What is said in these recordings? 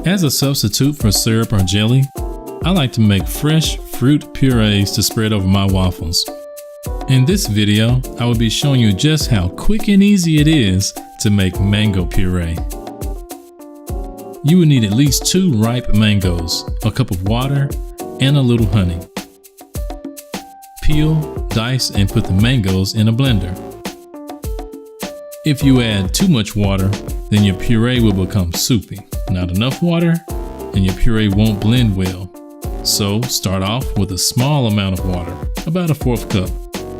As a substitute for syrup or jelly, I like to make fresh fruit purees to spread over my waffles. In this video, I will be showing you just how quick and easy it is to make mango puree. You will need at least 2 ripe mangoes, a cup of water, and a little honey. Peel, dice, and put the mangoes in a blender. If you add too much water, then your puree will become soupy. Not enough water, and your puree won't blend well. So start off with a small amount of water, about a 1/4 cup,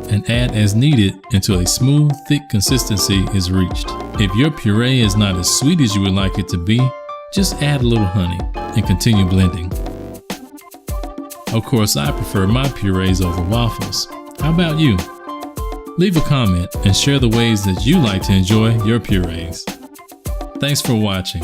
and add as needed until a smooth, thick consistency is reached. If your puree is not as sweet as you would like it to be, just add a little honey and continue blending. Of course, I prefer my purees over waffles. How about you? Leave a comment and share the ways that you like to enjoy your purees. Thanks for watching.